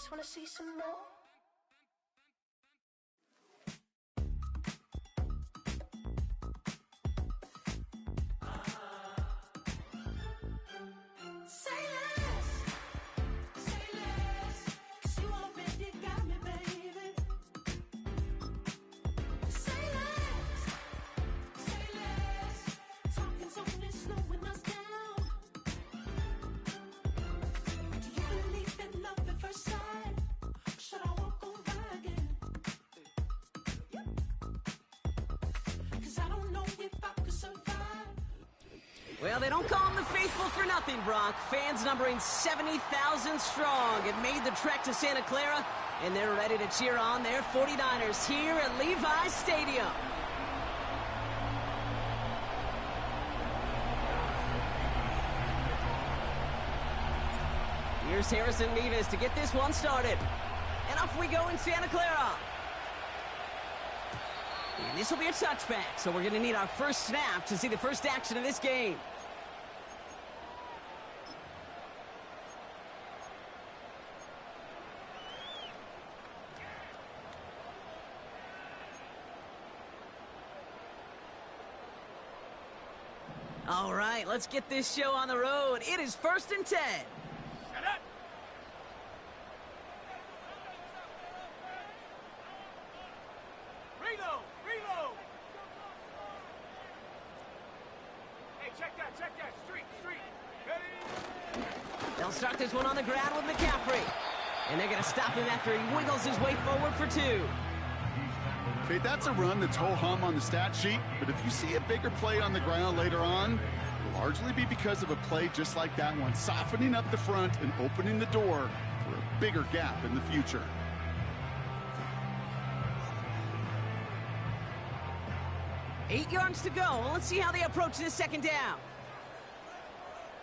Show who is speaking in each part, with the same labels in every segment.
Speaker 1: just wanna see some more.
Speaker 2: Well, they don't call them the faithful for nothing, Brock. Fans numbering 70,000 strong have made the trek to Santa Clara, and they're ready to cheer on their 49ers here at Levi's Stadium. Here's Harrison Mevis to get this one started. And off we go in Santa Clara. And this will be a touchback, so we're going to need our first snap to see the first action of this game. All right, let's get this show on the road. It is 1st and 10.
Speaker 3: Shut up! Reload! Hey, check that, street! Ready?
Speaker 2: They'll start this one on the ground with McCaffrey. And they're going to stop him after he wiggles his way forward for 2.
Speaker 4: Okay, that's a run that's ho-hum on the stat sheet, but if you see a bigger play on the ground later on, it'll largely be because of a play just like that one, softening up the front and opening the door for a bigger gap in the future.
Speaker 2: Eight yards to go. Let's see how they approach this second down.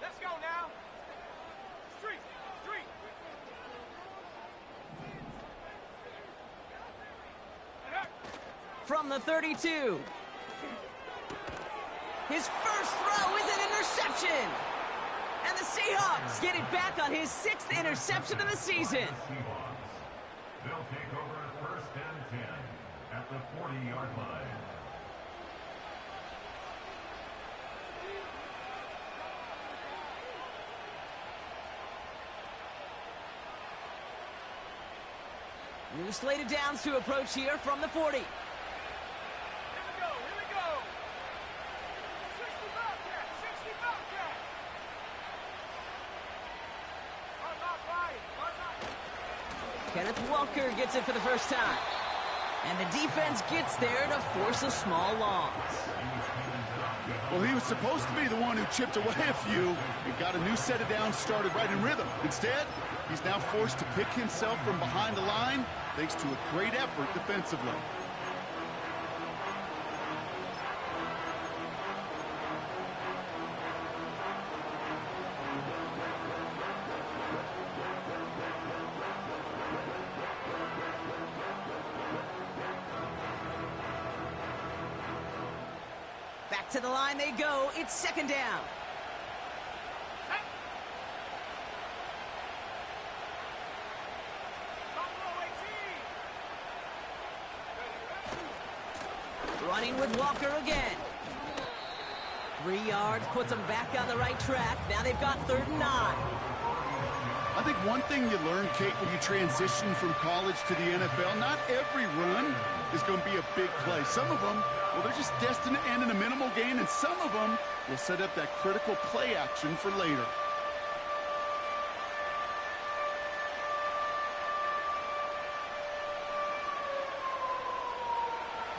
Speaker 3: Let's go now! Street!
Speaker 2: From the 32. His first throw is an interception. And the Seahawks get it back on his 6th interception of the season.
Speaker 5: They'll take over 1st and 10 at the 40-yard line.
Speaker 2: New slate of downs to approach here from the 40.
Speaker 3: Here we go! 60 Bobcat!
Speaker 2: Kenneth Walker gets it for the first time. And the defense gets there to force a small loss.
Speaker 4: Well, he was supposed to be the one who chipped away a few and got a new set of downs started right in rhythm. Instead, he's now forced to pick himself from behind the line thanks to a great effort defensively.
Speaker 2: Back to the line they go. It's 2nd down. Running with Walker again. 3 yards puts them back on the right track. Now they've got 3rd and 9.
Speaker 4: I think one thing you learn, Kate, when you transition from college to the NFL, not every run is going to be a big play. Some of them, well, they're just destined to end in a minimal gain, and some of them will set up that critical play action for later.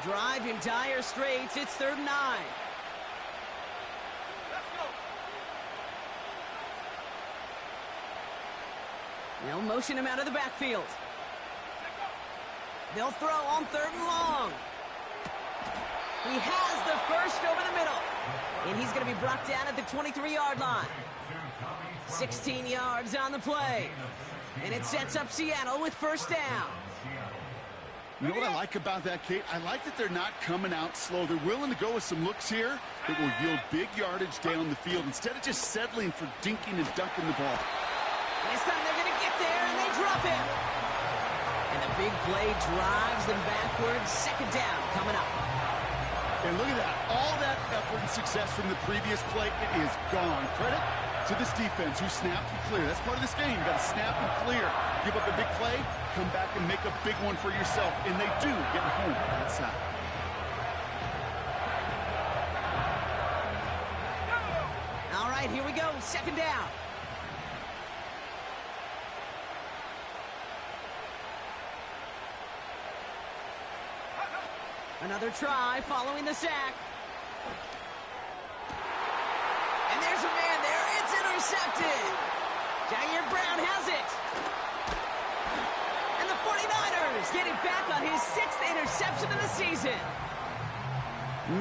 Speaker 2: Drive in dire straits. It's 3rd and 9.
Speaker 3: Let's go!
Speaker 2: They'll motion him out of the backfield. They'll throw on 3rd and long. He has the first over the middle. And he's going to be brought down at the 23-yard line. 16 yards on the play. And it sets up Seattle with 1st down.
Speaker 4: You know what I like about that, Kate? I like that they're not coming out slow. They're willing to go with some looks here that will yield big yardage down the field instead of just settling for dinking and dunking the ball.
Speaker 2: This time they're going to get there, and they drop him. big play drives them backwards. Second down coming up.
Speaker 4: And look at that. All that effort and success from the previous play, it is gone. Credit to this defense who snapped and clear. That's part of this game. You got to snap and clear. Give up a big play, come back and make a big one for yourself. And they do get home on that side.
Speaker 2: All right, here we go. Second down. Another try following the sack. And there's a man there. It's intercepted. Jair Brown has it. And the 49ers get it back on his 6th interception of the season.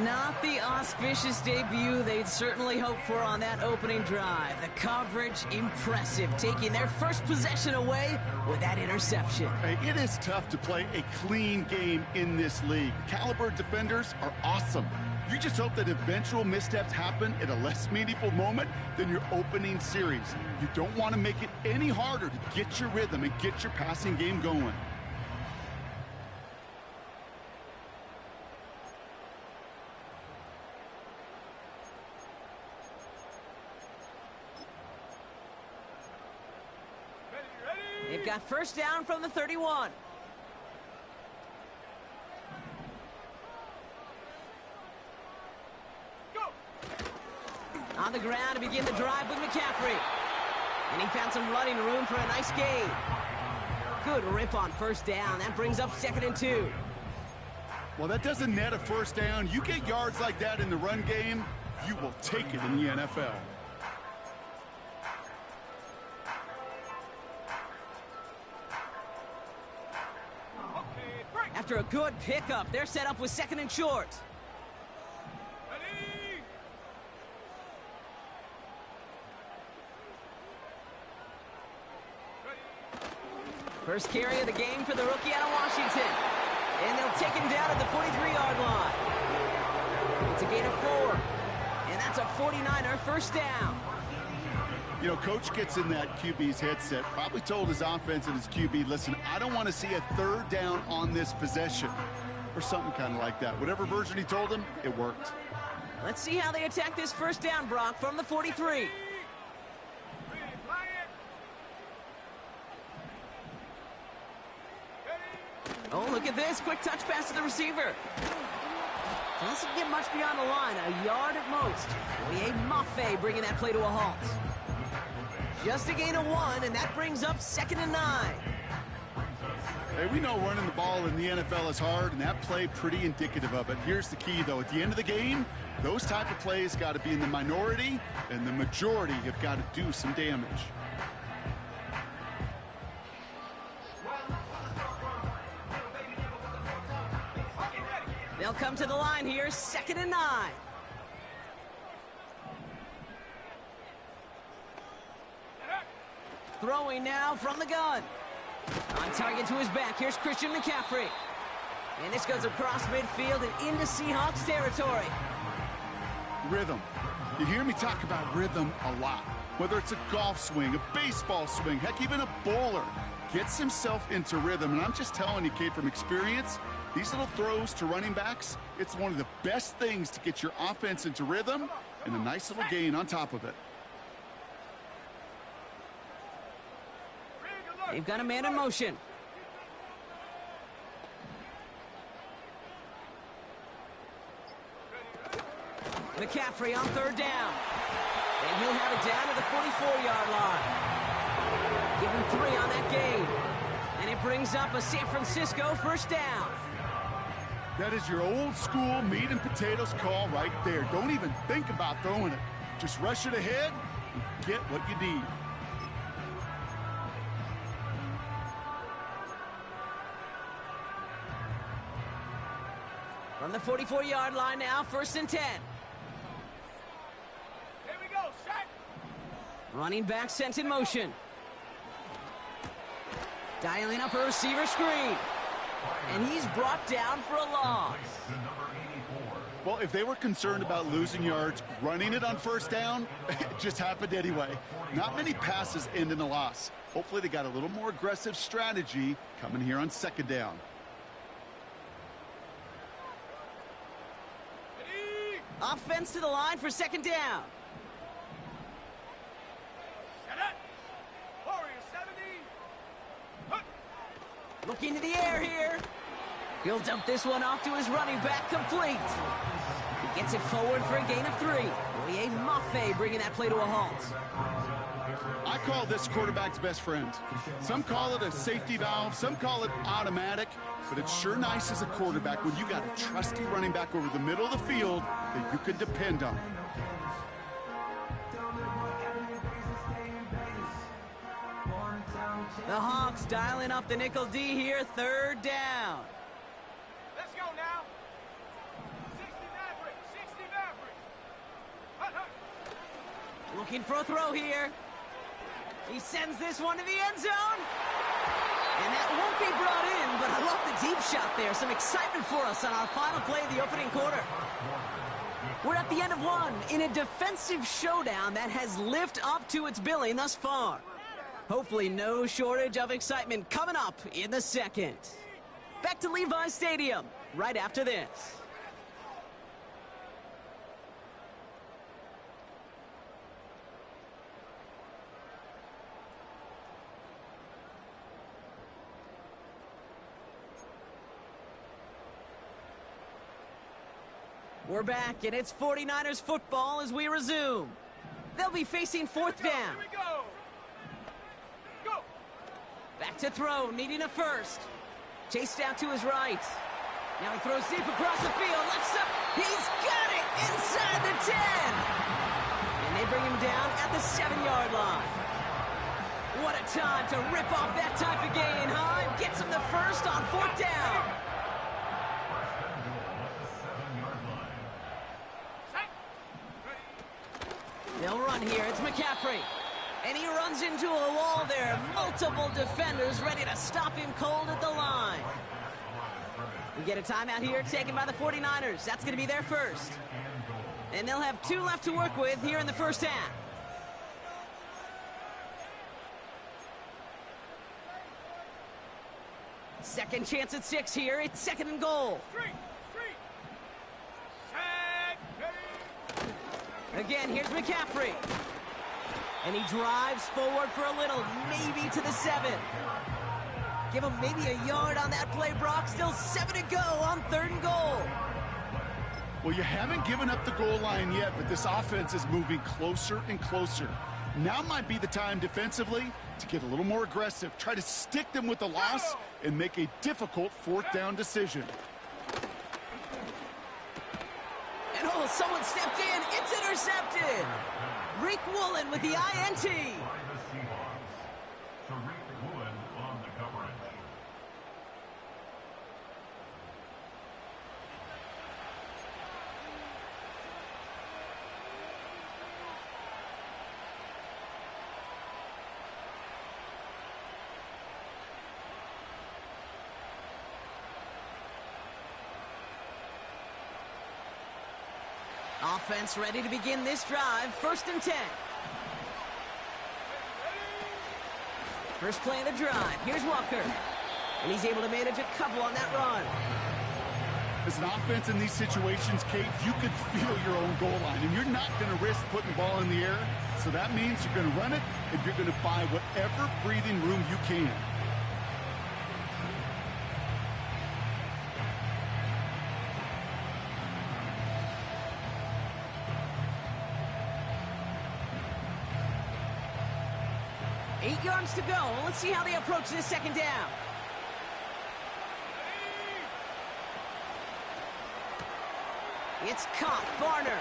Speaker 2: Not the auspicious debut they'd certainly hoped for on that opening drive. The coverage, impressive, taking their first possession away with that interception.
Speaker 4: Hey, it is tough to play a clean game in this league. Caliber defenders are awesome. You just hope that eventual missteps happen at a less meaningful moment than your opening series. You don't want to make it any harder to get your rhythm and get your passing game going.
Speaker 2: They've got first down from the 31.
Speaker 3: Go!
Speaker 2: On the ground to begin the drive with McCaffrey. And he found some running room for a nice gain. Good rip on first down. That brings up 2nd and 2.
Speaker 4: Well, that doesn't net a first down. You get yards like that in the run game, you will take it in the NFL.
Speaker 2: After a good pickup, they're set up with 2nd and short.
Speaker 3: Ready!
Speaker 2: First carry of the game for the rookie out of Washington. And they'll take him down at the 43-yard line. It's a gain of 4. And that's a 49er first down.
Speaker 4: You know, coach gets in that QB's headset, probably told his offense and his QB, listen, I don't want to see a 3rd down on this possession, or something kind of like that. Whatever version he told him, it worked.
Speaker 2: Let's see how they attack this first down, Brock, from the 43. Oh, look at this. Quick touch pass to the receiver. Doesn't get much beyond the line. A yard at most. Oye Mafe bringing that play to a halt. Just a gain of 1, and that brings up 2nd and 9.
Speaker 4: Hey, we know running the ball in the NFL is hard, and that play pretty indicative of it. Here's the key, though. At the end of the game, those type of plays got to be in the minority, and the majority have got to do some damage.
Speaker 2: They'll come to the line here, 2nd and 9. Throwing now from the gun. On target to his back. Here's Christian McCaffrey. And this goes across midfield and into Seahawks territory.
Speaker 4: Rhythm. You hear me talk about rhythm a lot. Whether it's a golf swing, a baseball swing, heck, even a bowler gets himself into rhythm. And I'm just telling you, Kate, from experience, these little throws to running backs, it's one of the best things to get your offense into rhythm and a nice little gain on top of it.
Speaker 2: They've got a man in motion. McCaffrey on 3rd down. And he'll have it down to the 44-yard line. Give him 3 on that gain. And it brings up a San Francisco first down.
Speaker 4: That is your old school meat and potatoes call right there. Don't even think about throwing it. Just rush it ahead and get what you need.
Speaker 2: From the 44-yard line now, 1st and 10.
Speaker 3: Here we go, set!
Speaker 2: Running back sent in motion. Dialing up a receiver screen. And he's brought down for a loss.
Speaker 4: Well, if they were concerned about losing yards, running it on first down, it just happened anyway. Not many passes end in a loss. Hopefully they got a little more aggressive strategy coming here on second down.
Speaker 2: Offense to the line for second down.
Speaker 3: Set it. Warrior 70. Hup.
Speaker 2: Looking to the air here. He'll dump this one off to his running back, complete. He gets it forward for a gain of 3. Oye Mafe bringing that play to a halt.
Speaker 4: I call this quarterback's best friend. Some call it a safety valve, some call it automatic, but it's sure nice as a quarterback when you got a trusty running back over the middle of the field that you can depend on.
Speaker 2: The Hawks dialing up the nickel D here, third down.
Speaker 3: Let's go now. 60 Maverick. 60 Maverick. Hut, hut.
Speaker 2: Looking for a throw here. He sends this one to the end zone. And that won't be brought in, but I love the deep shot there. Some excitement for us on our final play of the opening quarter. We're at the end of one in a defensive showdown that has lived up to its billing thus far. Hopefully no shortage of excitement coming up in the second. Back to Levi's Stadium right after this. We're back, and it's 49ers football as we resume. They'll be facing fourth down.
Speaker 3: Here we go. Go.
Speaker 2: Back to throw, needing a first. Chase down to his right. Now he throws deep across the field, left up. He's got it inside the 10. And they bring him down at the 7-yard line. What a time to rip off that type of gain, huh? Gets him the first on fourth down. They'll run here. It's McCaffrey. And he runs into a wall there. Multiple defenders ready to stop him cold at the line. We get a timeout here taken by the 49ers. That's going to be their first. And they'll have 2 left to work with here in the first half. Second chance at 6 here. It's second and goal.
Speaker 3: Street. Set. Ready.
Speaker 2: Again, here's McCaffrey. And he drives forward for a little, maybe to the 7. Give him maybe a yard on that play, Brock. Still 7 to go on third and goal.
Speaker 4: Well, you haven't given up the goal line yet, but this offense is moving closer and closer. Now might be the time defensively to get a little more aggressive. Try to stick them with the loss and make a difficult fourth down decision.
Speaker 2: And oh, someone stepped in. It's intercepted. Rick Woolen with the INT. Offense ready to begin this drive. First and 10. First play of the drive. Here's Walker. And he's able to manage a couple on that run.
Speaker 4: As an offense in these situations, Kate, you could feel your own goal line, and you're not going to risk putting the ball in the air. So that means you're going to run it, and you're going to buy whatever breathing room you can.
Speaker 2: Eight yards to go. Let's see how they approach this second down. It's caught, Barner.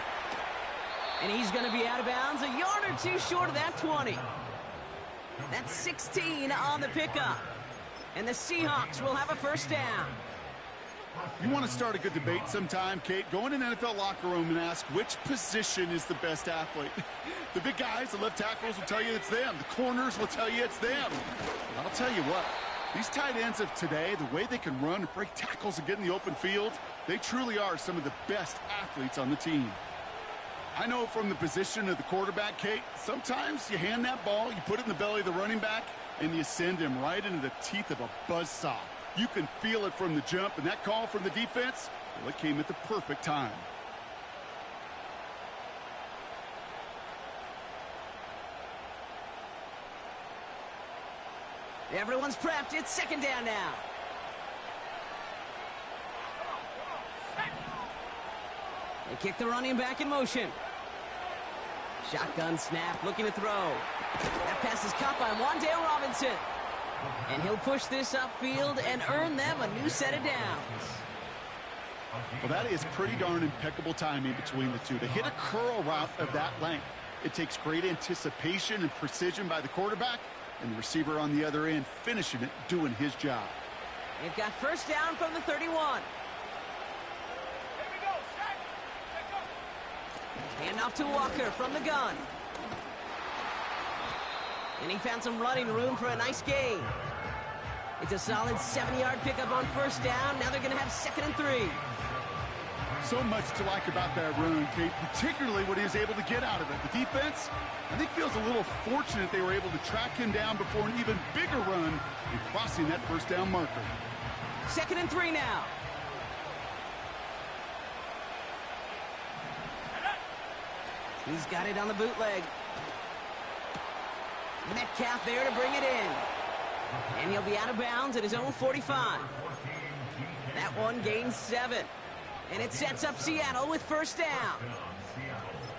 Speaker 2: And he's going to be out of bounds, a yard or two short of that 20. That's 16 on the pickup. And the Seahawks will have a first down.
Speaker 4: You want to start a good debate sometime, Kate? Go in an NFL locker room and ask which position is the best athlete. The big guys, the left tackles will tell you it's them. The corners will tell you it's them. But I'll tell you what, These tight ends of today, the way they can run, break tackles, and get in the open field, they truly are some of the best athletes on the team. I know from the position of the quarterback, Kate, sometimes you hand that ball, you put it in the belly of the running back, and you send him right into the teeth of a buzzsaw. You can feel it from the jump, and that call from the defense, well, it came at the perfect time.
Speaker 2: Everyone's prepped. It's second down now. They kick the running back in motion. Shotgun snap, looking to throw. That pass is caught by Wan'Dale Robinson. And he'll push this upfield and earn them a new set of downs.
Speaker 4: Well, that is pretty darn impeccable timing between the two. To hit a curl route of that length, it takes great anticipation and precision by the quarterback, and the receiver on the other end finishing it, doing his job.
Speaker 2: They've got first down from the 31.
Speaker 3: Here we go, Shaq. Let's go.
Speaker 2: Hand off to Walker from the gun. And he found some running room for a nice gain. It's a solid 70-yard pickup on first down. Now they're going to have 2nd and 3.
Speaker 4: So much to like about that run, Kate, particularly what he was able to get out of it. The defense, I think, feels a little fortunate they were able to track him down before an even bigger run and crossing that first down marker.
Speaker 2: 2nd and 3 now. He's got it on the bootleg. Metcalf there to bring it in. And he'll be out of bounds at his own 45. That one gains 7. And it sets up Seattle with first down.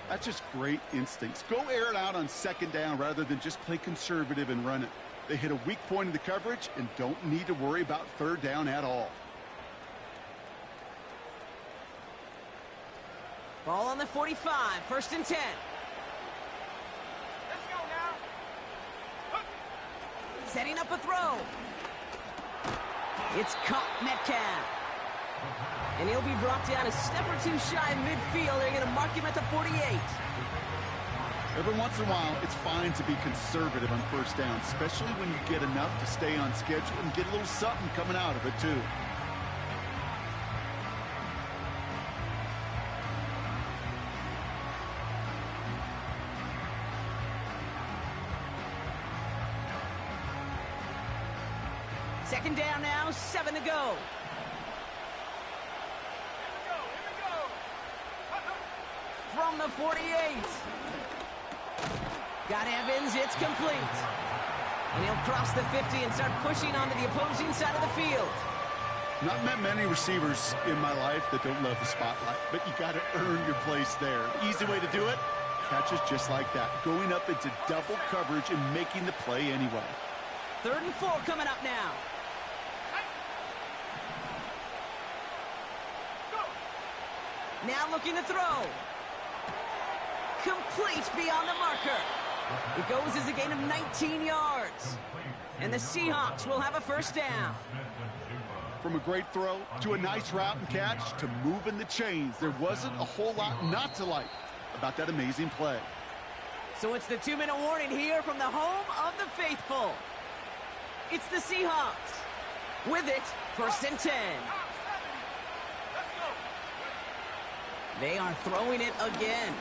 Speaker 4: That's just great instincts. Go air it out on second down rather than just play conservative and run it. They hit a weak point in the coverage and don't need to worry about third down at all.
Speaker 2: Ball on the 45, 1st and 10.
Speaker 3: Let's go now. Hook.
Speaker 2: Setting up a throw. It's caught Metcalf. And he'll be brought down a step or two shy of midfield. They're going to mark him at the 48.
Speaker 4: Every once in a while, it's fine to be conservative on first down, especially when you get enough to stay on schedule and get a little something coming out of it, too.
Speaker 2: Second down now, 7 to go. From the 48. Got Evans, it's complete. And he'll cross the 50 and start pushing onto the opposing side of the field.
Speaker 4: Not met many receivers in my life that don't love the spotlight, but you got to earn your place there. Easy way to do it, catches just like that, going up into double coverage and making the play anyway.
Speaker 2: 3rd and 4 coming up now. Now looking to throw. Complete beyond the marker. It goes as a gain of 19 yards. And the Seahawks will have a first down.
Speaker 4: From a great throw to a nice route and catch to moving the chains, there wasn't a whole lot not to like about that amazing play.
Speaker 2: So it's the 2-minute warning here from the home of the faithful. It's the Seahawks. With it, 1st and 10. They are throwing it again.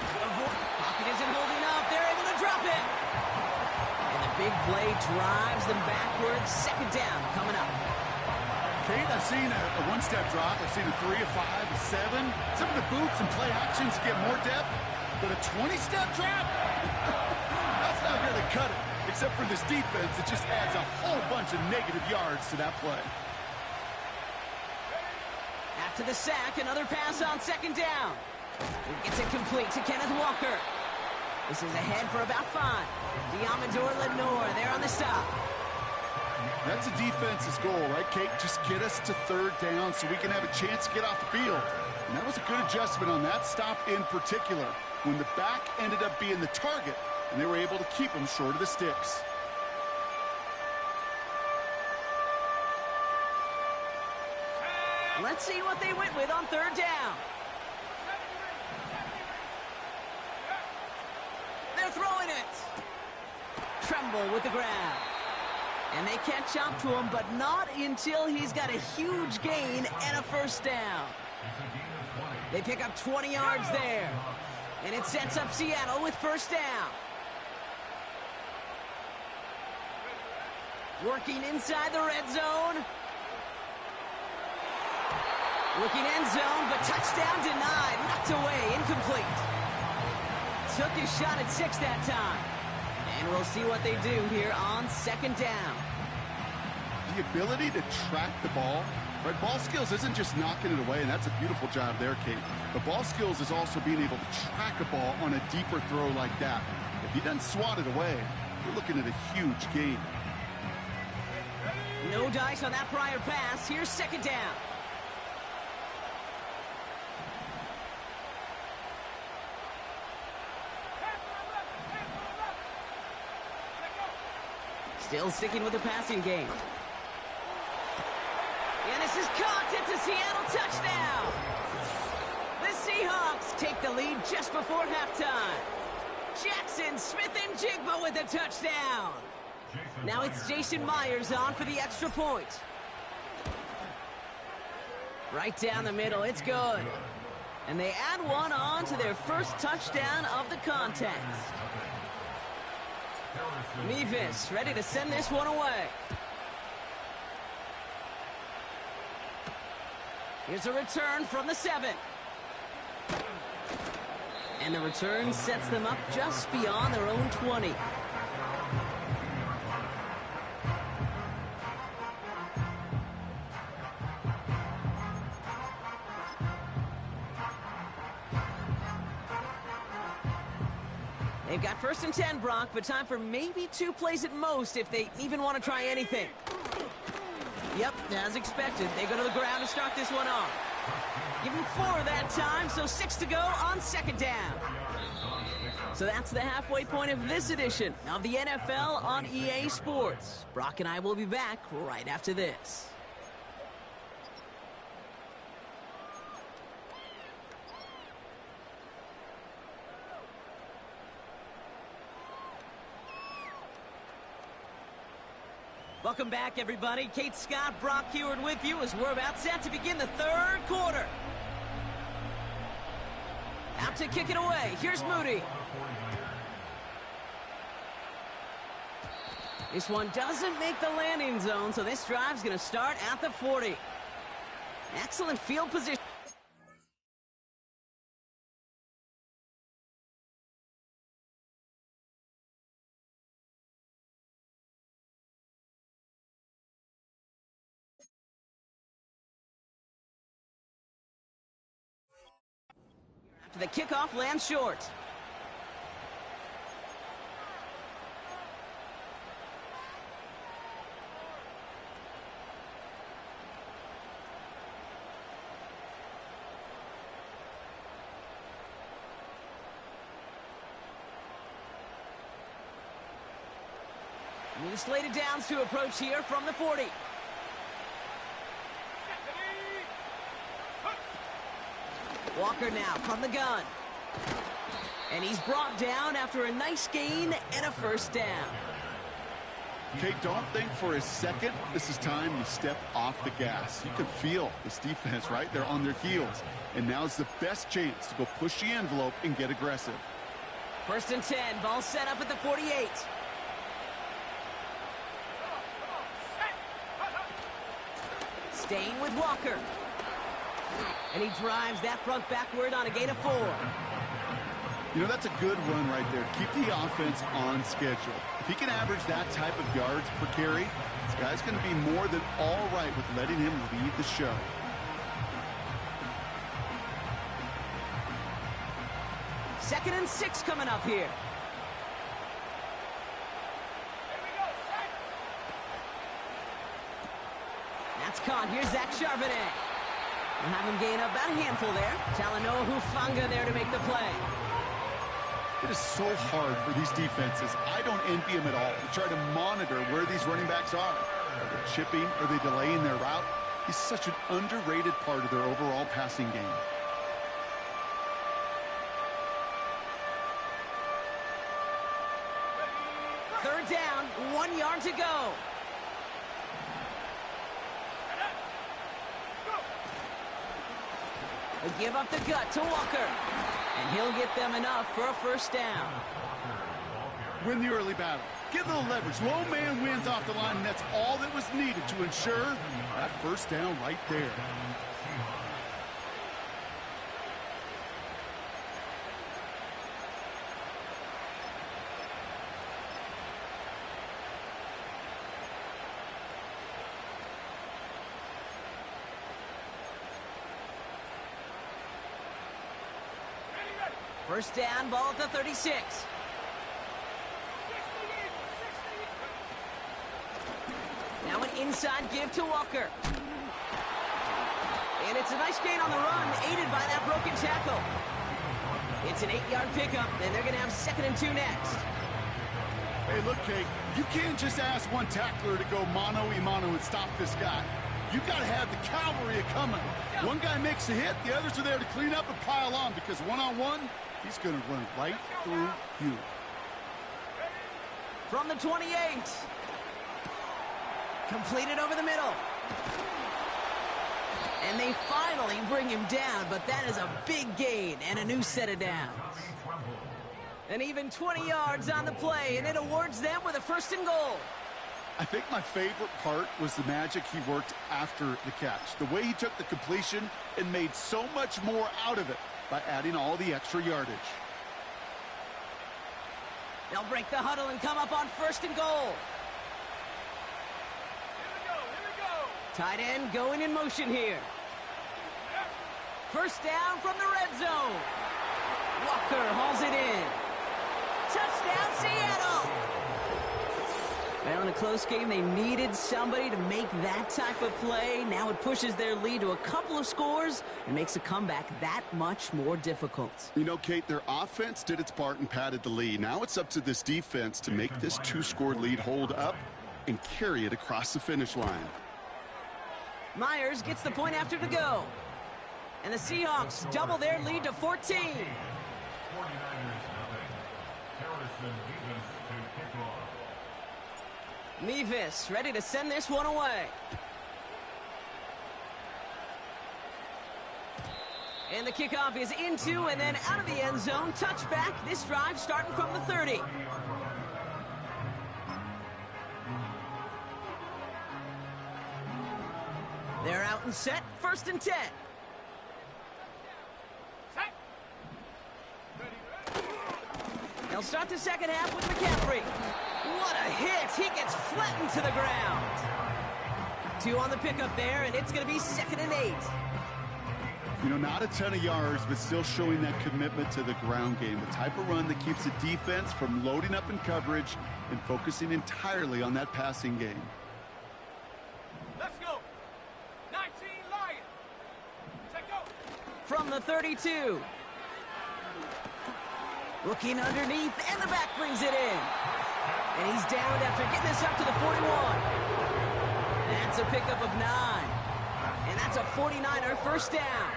Speaker 2: Pocket isn't holding up. They're able to drop it. And the big play drives them backwards. 2nd down coming up.
Speaker 4: Kate, I've seen a one-step drop. I've seen a 3, a 5, a 7. Some of the boots and play actions get more depth. But a 20-step drop? That's not going to cut it. Except for this defense, it just adds a whole bunch of negative yards to that play.
Speaker 2: After the sack, another pass on 2nd down. He gets it complete to Kenneth Walker. This is ahead for about 5. Diamador Lenore there on the stop.
Speaker 4: That's a defense's goal, right, Kate? Just get us to 3rd down so we can have a chance to get off the field. And that was a good adjustment on that stop in particular, when the back ended up being the target, and they were able to keep him short of the sticks.
Speaker 2: Let's see what they went with on 3rd down. They're throwing it. Tremble with the grab. And they catch up to him, but not until he's got a huge gain and a first down. They pick up 20 yards there. And it sets up Seattle with first down. Working inside the red zone. Looking end zone, but touchdown denied. Knocked away, incomplete. Took his shot at 6 that time. And we'll see what they do here on second down.
Speaker 4: The ability to track the ball, right? Ball skills isn't just knocking it away, and that's a beautiful job there, Kate. The ball skills is also being able to track a ball on a deeper throw like that. If he doesn't swat it away, you're looking at a huge gain.
Speaker 2: No dice on that prior pass. Here's second down. Still sticking with the passing game. And this is caught. It's a Seattle touchdown. The Seahawks take the lead just before halftime. Jackson Smith-Njigba with a touchdown. Now it's Jason Myers on for the extra point. Right down the middle. It's good. And they add one on to their first touchdown of the contest. Mevis ready to send this one away. Here's a return from the 7. And the return sets them up just beyond their own 20. They've got first and 10, Brock, but time for maybe 2 plays at most if they even want to try anything. Yep, as expected, they go to the ground to start this one off. Give them 4 that time, so 6 to go on second down. So that's the halfway point of this edition of the NFL on EA Sports. Brock and I will be back right after this. Welcome back, everybody. Kate Scott, Brock Heward with you as we're about set to begin the third quarter. Out to kick it away. Here's Moody. This one doesn't make the landing zone, so this drive's going to start at the 40. Excellent field position. The kickoff lands short. New slated downs to approach here from the 40. Walker now from the gun. And he's brought down after a nice gain and a first down.
Speaker 4: Okay, don't think for a second this is time you step off the gas. You can feel this defense, right? They're on their heels. And now's the best chance to go push the envelope and get aggressive.
Speaker 2: First and 10, ball set up at the 48. Staying with Walker. And he drives that front backward on a gain of 4.
Speaker 4: You know, that's a good run right there. Keep the offense on schedule. If he can average that type of yards per carry, this guy's going to be more than all right with letting him lead the show.
Speaker 2: Second and 6 coming up here. That's caught. Here's Zach Charbonnet. We'll have him gain up about a handful there. Talanoa Hufanga there to make the play.
Speaker 4: It is so hard for these defenses. I don't envy them at all to try to monitor where these running backs are. Are they chipping? Are they delaying their route? He's such an underrated part of their overall passing game.
Speaker 2: Third down, 1 yard to go. They give up the gut to Walker. And he'll get them enough for a first down.
Speaker 4: Win the early battle. Get a little leverage. Low man wins off the line, and that's all that was needed to ensure that first down right there.
Speaker 2: First down, ball at the 36. Now an inside give to Walker. And it's a nice gain on the run, aided by that broken tackle. It's an 8-yard pickup, and they're going to have 2nd and 2 next.
Speaker 4: Hey, look, Kate, you can't just ask one tackler to go mano-a-mano and stop this guy. You got to have the cavalry coming. One guy makes a hit, the others are there to clean up and pile on, because one-on-one, he's going to run right through you.
Speaker 2: From the 28. Completed over the middle. And they finally bring him down, but that is a big gain and a new set of downs. And even 20 yards on the play, and it awards them with a 1st and goal.
Speaker 4: I think my favorite part was the magic he worked after the catch. The way he took the completion and made so much more out of it by adding all the extra yardage.
Speaker 2: They'll break the huddle and come up on 1st and goal. Tight end going in motion here. First down from the red zone. Walker hauls it in. Touchdown, Seattle! Well, in a close game, they needed somebody to make that type of play. Now it pushes their lead to a couple of scores and makes a comeback that much more difficult.
Speaker 4: You know, Kate, their offense did its part and padded the lead. Now it's up to this defense to make this 2-score lead hold up and carry it across the finish line.
Speaker 2: Myers gets the point after to go. And the Seahawks double their lead to 14.
Speaker 5: 49ers nothing. Harrison Davis to kick off.
Speaker 2: Mevis ready to send this one away. And the kickoff is into and then out of the end zone. Touchback. This drive starting from the 30. They're out and set. 1st and 10. They'll start the second half with McCaffrey. What a hit. He gets flattened to the ground. 2 on the pickup there, and it's going to be 2nd and 8.
Speaker 4: You know, not a ton of yards, but still showing that commitment to the ground game. The type of run that keeps the defense from loading up in coverage and focusing entirely on that passing game.
Speaker 3: Let's go. 19 Lions. Check go.
Speaker 2: From the 32. Looking underneath, and the back brings it in. And he's down after getting this up to the 41. That's a pickup of 9. And that's a 49er first down.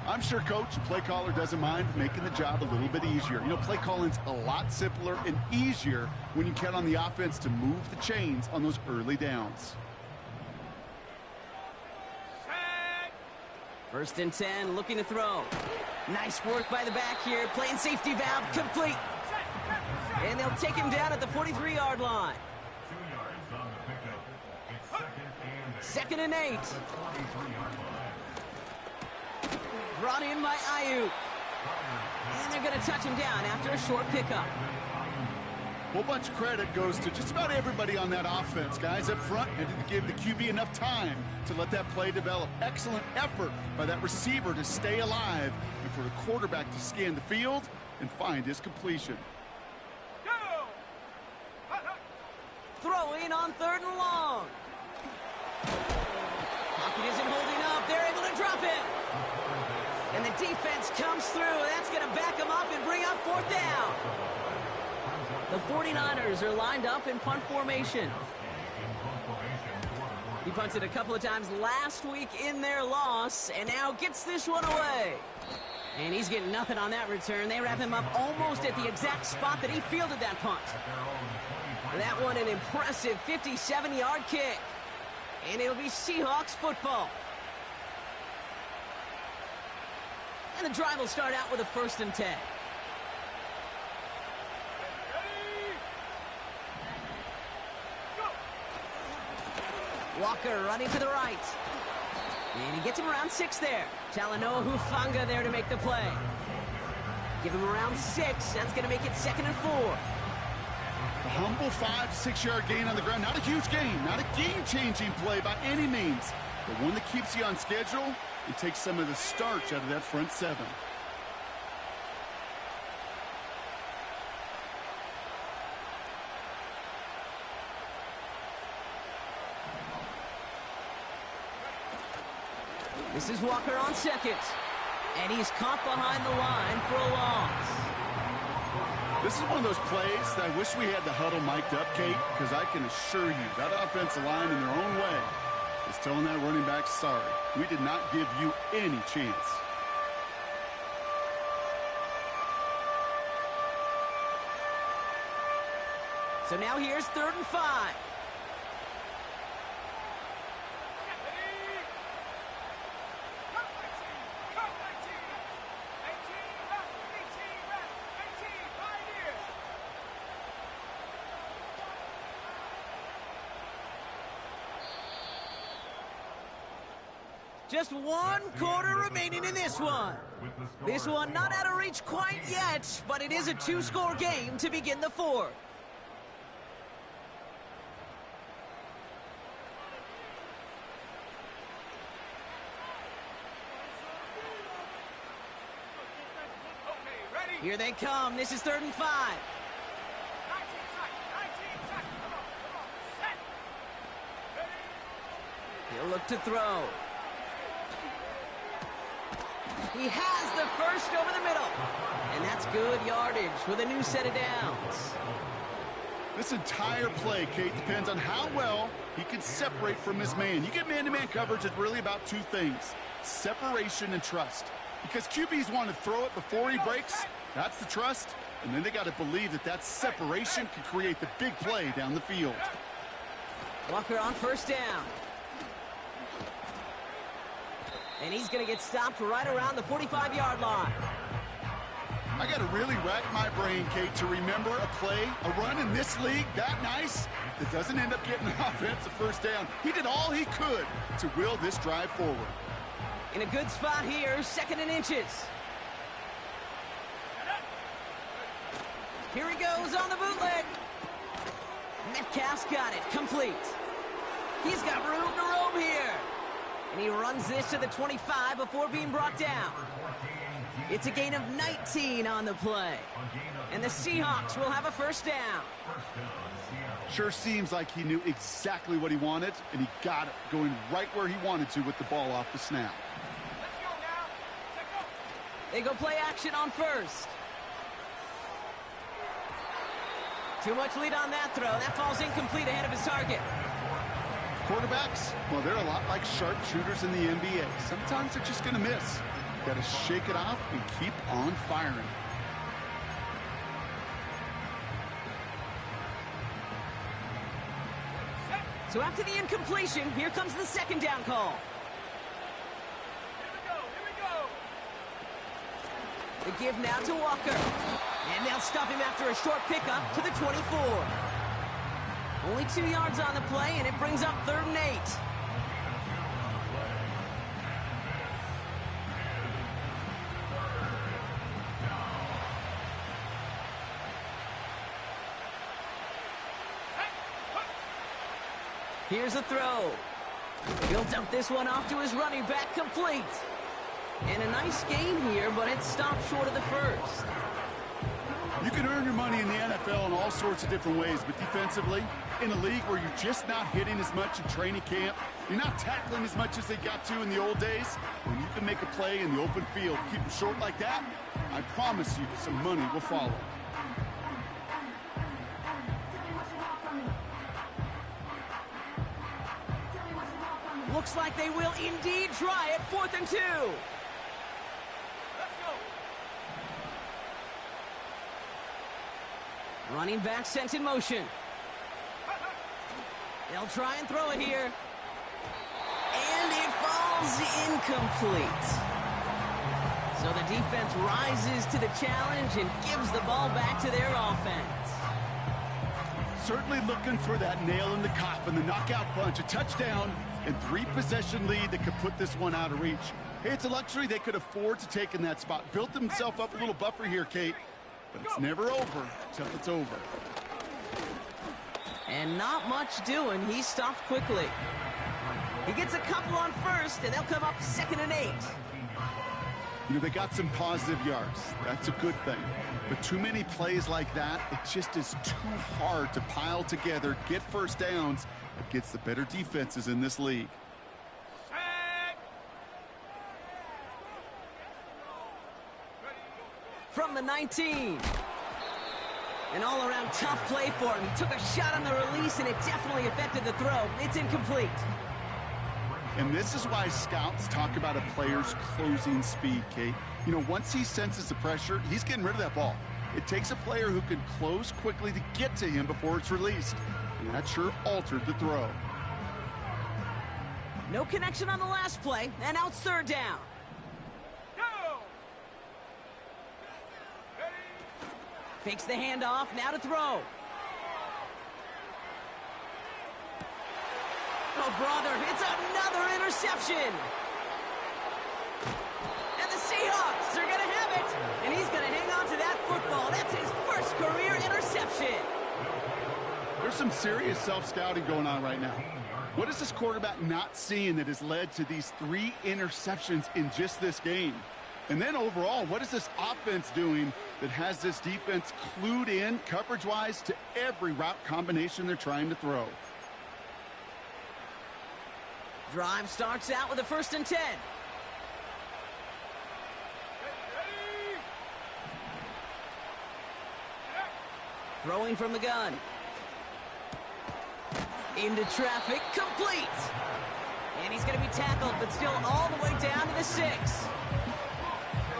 Speaker 4: I'm sure Coach, play caller, doesn't mind making the job a little bit easier. You know, play calling's a lot simpler and easier when you count on the offense to move the chains on those early downs.
Speaker 2: 1st and 10, looking to throw. Nice work by the back here, playing safety valve, complete. And they'll take him down at the 43-yard line.
Speaker 5: 2 yards on the pickup. It's
Speaker 2: 2nd and 8.
Speaker 5: 43-yard line.
Speaker 2: Brought in by Ayuk. And they're going to touch him down after a short pickup.
Speaker 4: A whole bunch of credit goes to just about everybody on that offense. Guys up front had to give the QB enough time to let that play develop. Excellent effort by that receiver to stay alive and for the quarterback to scan the field and find his completion.
Speaker 2: Throwing on 3rd and long. Pocket isn't holding up. They're able to drop it. And the defense comes through. That's going to back them up and bring up 4th down. The 49ers are lined up in punt formation. He punted a couple of times last week in their loss, and now gets this one away. And he's getting nothing on that return. They wrap him up almost at the exact spot that he fielded that punt. That one an impressive 57-yard kick. And it'll be Seahawks football. And the drive will start out with a 1st and 10. Walker running to the right. And he gets him around 6 there. Talanoa Hufanga there to make the play. Give him around 6. That's going to make it 2nd and 4.
Speaker 4: A humble 5 to 6 yard gain on the ground. Not a huge gain. Not a game-changing play by any means. But one that keeps you on schedule and takes some of the starch out of that front 7.
Speaker 2: This is Walker on 2nd. And he's caught behind the line for a loss.
Speaker 4: This is one of those plays that I wish we had the huddle mic'd up, Kate, because I can assure you that offensive line in their own way is telling that running back, sorry, we did not give you any chance.
Speaker 2: So now here's 3rd and 5. Just 1 quarter remaining in this one. This one not out of reach quite yet, but it is a 2-score game to begin the 4th. Here they come. This is 3rd and 5. He'll look to throw. He has the 1st over the middle. And that's good yardage with a new set of downs.
Speaker 4: This entire play, Kate, depends on how well he can separate from his man. You get man-to-man coverage, it's really about 2 things. Separation and trust. Because QBs want to throw it before he breaks. That's the trust. And then they got to believe that that separation can create the big play down the field.
Speaker 2: Walker on 1st down. And he's going to get stopped right around the 45-yard line.
Speaker 4: I got to really rack my brain, Kate, to remember a play, a run in this league that nice that doesn't end up getting an offensive 1st down. He did all he could to will this drive forward.
Speaker 2: In a good spot here, 2nd and inches. Here he goes on the bootleg. Metcalf's got it, complete. He's got room to roam here. And he runs this to the 25 before being brought down. It's a gain of 19 on the play. And the Seahawks will have a 1st down.
Speaker 4: Sure seems like he knew exactly what he wanted, and he got it, going right where he wanted to with the ball off the snap.
Speaker 2: They go play action on 1st. Too much lead on that throw. That falls incomplete ahead of his target.
Speaker 4: Quarterbacks, well, they're a lot like sharpshooters in the NBA. Sometimes they're just going to miss. Got to shake it off and keep on firing.
Speaker 2: So after the incompletion, here comes the 2nd down call. The give now to Walker. And they'll stop him after a short pickup to the 24. Only 2 yards on the play, and it brings up 3rd and 8. Here's a throw. He'll dump this one off to his running back, complete. And a nice gain here, but it stopped short of the 1st.
Speaker 4: You can earn your money in the NFL in all sorts of different ways, but defensively, in a league where you're just not hitting as much in training camp, you're not tackling as much as they got to in the old days, when you can make a play in the open field, keep them short like that, I promise you some money will follow.
Speaker 2: Looks like they will indeed try it. 4th and 2. Running back sent in motion. They'll try and throw it here. And it falls incomplete. So the defense rises to the challenge and gives the ball back to their offense.
Speaker 4: Certainly looking for that nail in the coffin, the knockout punch, a touchdown, and 3-possession lead that could put this one out of reach. Hey, it's a luxury they could afford to take in that spot. Built himself up a little buffer here, Kate, but it's never over until it's over.
Speaker 2: And not much doing. He stopped quickly. He gets a couple on first, and they'll come up 2nd and 8.
Speaker 4: You know, they got some positive yards. That's a good thing. But too many plays like that, it just is too hard to pile together, get first downs against the better defenses in this league.
Speaker 2: From the 19. An all-around tough play for him. He took a shot on the release, and it definitely affected the throw. It's incomplete.
Speaker 4: And this is why scouts talk about a player's closing speed, Kate. You know, once he senses the pressure, he's getting rid of that ball. It takes a player who can close quickly to get to him before it's released. And that sure altered the throw.
Speaker 2: No connection on the last play, and now it's 3rd down. Fakes the handoff, now to throw. Oh, brother, it's another interception. And the Seahawks are going to have it. And he's going to hang on to that football. That's his first career interception.
Speaker 4: There's some serious self-scouting going on right now. What is this quarterback not seeing that has led to these 3 interceptions in just this game? And then overall, what is this offense doing that has this defense clued in coverage-wise to every route combination they're trying to throw?
Speaker 2: Drive starts out with a 1st and 10. Throwing from the gun. Into traffic, complete. And he's going to be tackled, but still all the way down to the 6.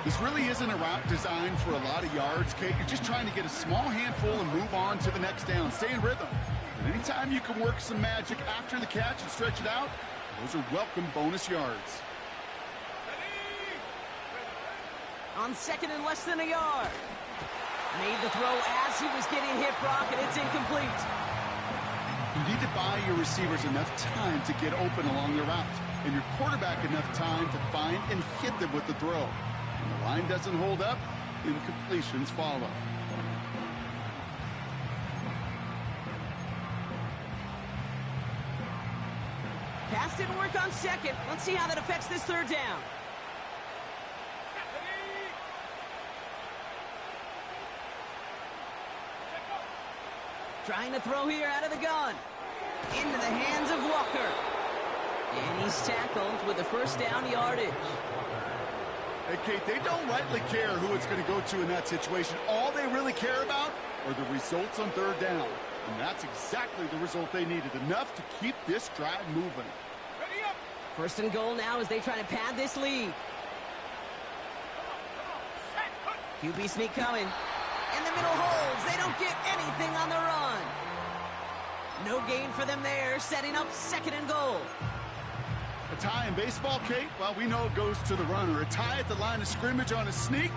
Speaker 4: This really isn't a route designed for a lot of yards, Kate. You're just trying to get a small handful and move on to the next down. Stay in rhythm. And anytime you can work some magic after the catch and stretch it out, those are welcome bonus yards.
Speaker 2: On 2nd and less than a yard. Made the throw as he was getting hit, Brock, and it's incomplete.
Speaker 4: You need to buy your receivers enough time to get open along the route, and your quarterback enough time to find and hit them with the throw. When the line doesn't hold up, incompletions follow.
Speaker 2: Pass didn't work on 2nd. Let's see how that affects this 3rd down. Trying to throw here out of the gun. Into the hands of Walker. And he's tackled with a 1st down yardage.
Speaker 4: Hey, Kate, they don't rightly care who it's going to go to in that situation. All they really care about are the results on 3rd down. And that's exactly the result they needed. Enough to keep this drive moving.
Speaker 2: 1st and goal now as they try to pad this lead. QB sneak coming. In the middle holds. They don't get anything on the run. No gain for them there, setting up 2nd and goal.
Speaker 4: A tie in baseball, Kate? Well, we know it goes to the runner. A tie at the line of scrimmage on a sneak?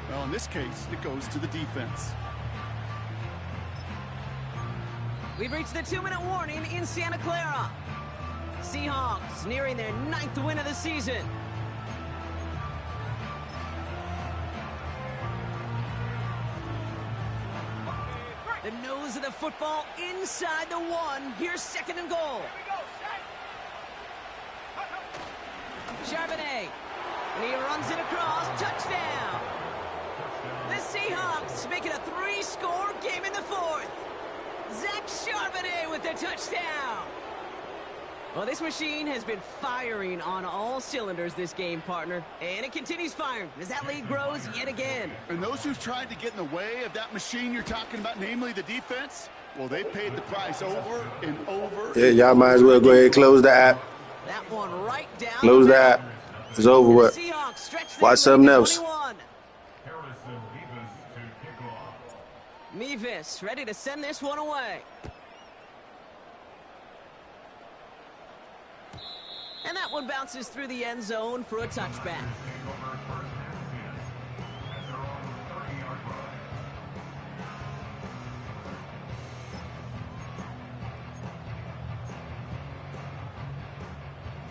Speaker 4: Well, in this case, it goes to the defense.
Speaker 2: We've reached the 2-minute warning in Santa Clara. Seahawks nearing their 9th win of the season. The nose of the football inside the 1. Here's 2nd and goal. Charbonnet. And he runs it across. Touchdown. The Seahawks make it a 3-score game in the 4th. Zach Charbonnet with the touchdown. Well, this machine has been firing on all cylinders this game, partner. And it continues firing as that lead grows yet again.
Speaker 4: And those who've tried to get in the way of that machine you're talking about, namely the defense, well, they paid the price over and over.
Speaker 1: Yeah, y'all might as well go ahead and close the app.
Speaker 2: That one right down.
Speaker 1: Close the app. It's over with. Watch something else.
Speaker 2: Mevis ready to send this one away. And that one bounces through the end zone for a touchback.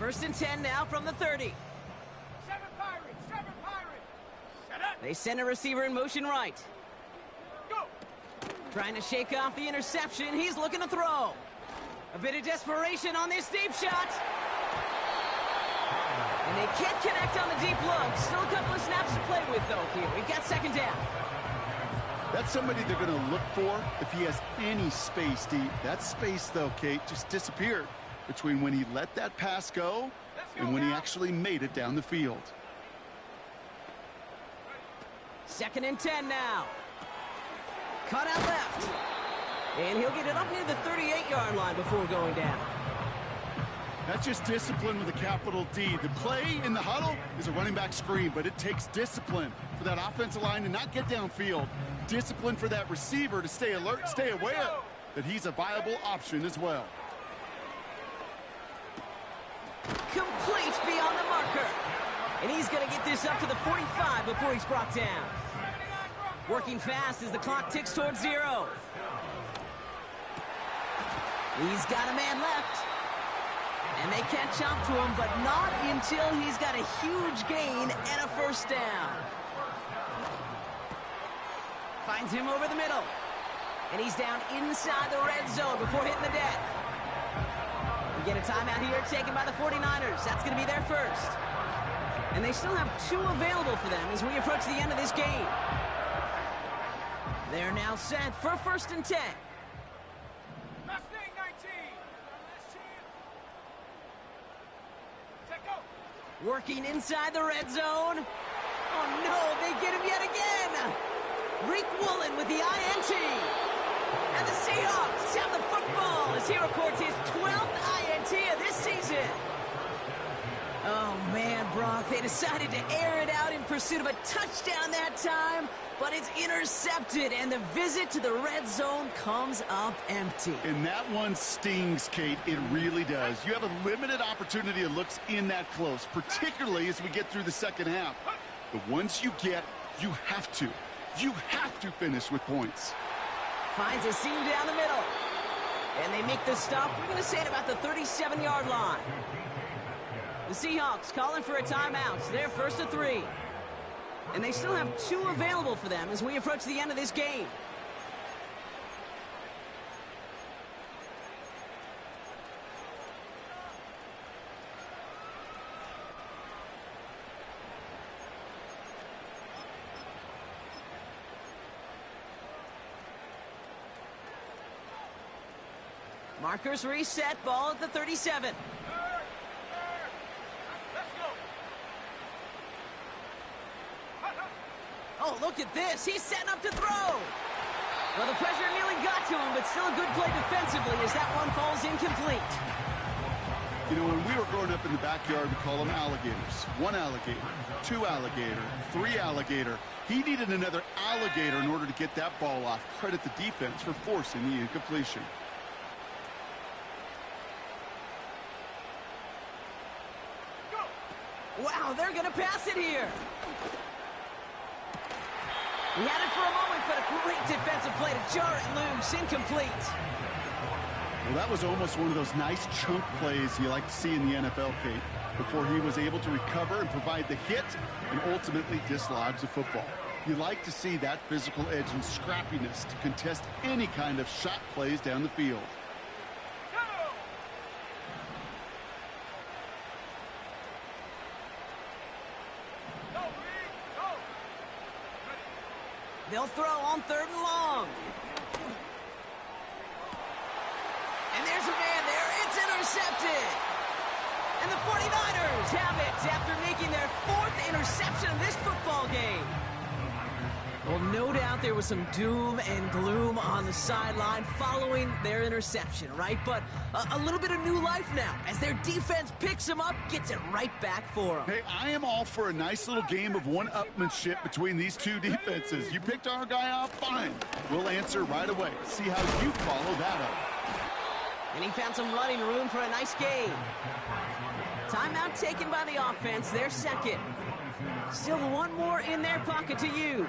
Speaker 2: First and 10 now from the 30.
Speaker 3: Seven Pirates! Seven Pirates! Set up!
Speaker 2: They send a receiver in motion right.
Speaker 3: Go!
Speaker 2: Trying to shake off the interception. He's looking to throw. A bit of desperation on this deep shot. And they can't connect on the deep look. Still a couple of snaps to play with, though, here. We've got second down.
Speaker 4: That's somebody they're going to look for if he has any space deep. That space, though, Kate, just disappeared between when he let that pass go and when he actually made it down the field.
Speaker 2: Second and 10 now. Cut out left. And he'll get it up near the 38-yard line before going down.
Speaker 4: That's just discipline with a capital D. The play in the huddle is a running back screen, but it takes discipline for that offensive line to not get downfield. Discipline for that receiver to stay alert, stay aware that he's a viable option as well.
Speaker 2: Complete beyond the marker. And he's going to get this up to the 45 before he's brought down. Working fast as the clock ticks towards 0. He's got a man left. And they can't chop to him, but not until he's got a huge gain and a first down. Finds him over the middle. And he's down inside the red zone before hitting the deck. We get a timeout here taken by the 49ers. That's going to be their first. And they still have 2 available for them as we approach the end of this game. They're now set for first and 10.
Speaker 3: Mustang 19! Take go!
Speaker 2: Working inside the red zone. Oh no, they get him yet again. Reek Woolen with the INT. And the Seahawks have the football as he records his 12th INT of this season. Oh man, Brock, they decided to air it out in pursuit of a touchdown that time, but it's intercepted, and the visit to the red zone comes up empty.
Speaker 4: And that one stings, Kate. It really does. You have a limited opportunity that looks in that close, particularly as we get through the second half. But once you get, you have to finish with points.
Speaker 2: Finds a seam down the middle. And they make the stop, we're going to say, at about the 37-yard line. The Seahawks calling for a timeout. They're first to 3. And they still have 2 available for them as we approach the end of this game. Markers reset, ball at the 37. Oh, look at this. He's setting up to throw. Well, the pressure nearly got to him, but still a good play defensively as that one falls incomplete.
Speaker 4: You know, when we were growing up in the backyard, we call them alligators. 1 alligator, 2 alligator, 3 alligator. He needed another alligator in order to get that ball off. Credit the defense for forcing the incompletion.
Speaker 2: Wow, they're going to pass it here. He had it for a moment, but a great defensive play to jar it loose. Incomplete.
Speaker 4: Well, that was almost one of those nice chunk plays you like to see in the NFL, Kate, before he was able to recover and provide the hit and ultimately dislodge the football. You like to see that physical edge and scrappiness to contest any kind of shot plays down the field.
Speaker 2: They'll throw on 3rd and long. And there's a man there. It's intercepted. And the 49ers have it after making their 4th interception of this football game. Well, no doubt there was some doom and gloom on the sideline following their interception, right? But a little bit of new life now as their defense picks them up, gets it right back for them.
Speaker 4: Hey, I am all for a nice little game of one-upmanship between these 2 defenses. You picked our guy off, fine. We'll answer right away. See how you follow that up.
Speaker 2: And he found some running room for a nice gain. Timeout taken by the offense, their second. Still 1 more in their pocket to use.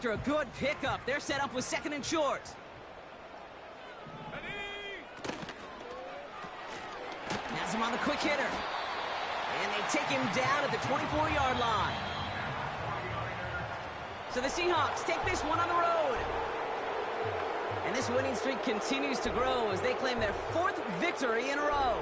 Speaker 2: After a good pickup, they're set up with 2nd and short. Has him on the quick hitter. And they take him down at the 24-yard line. So the Seahawks take this one on the road. And this winning streak continues to grow as they claim their 4th victory in a row.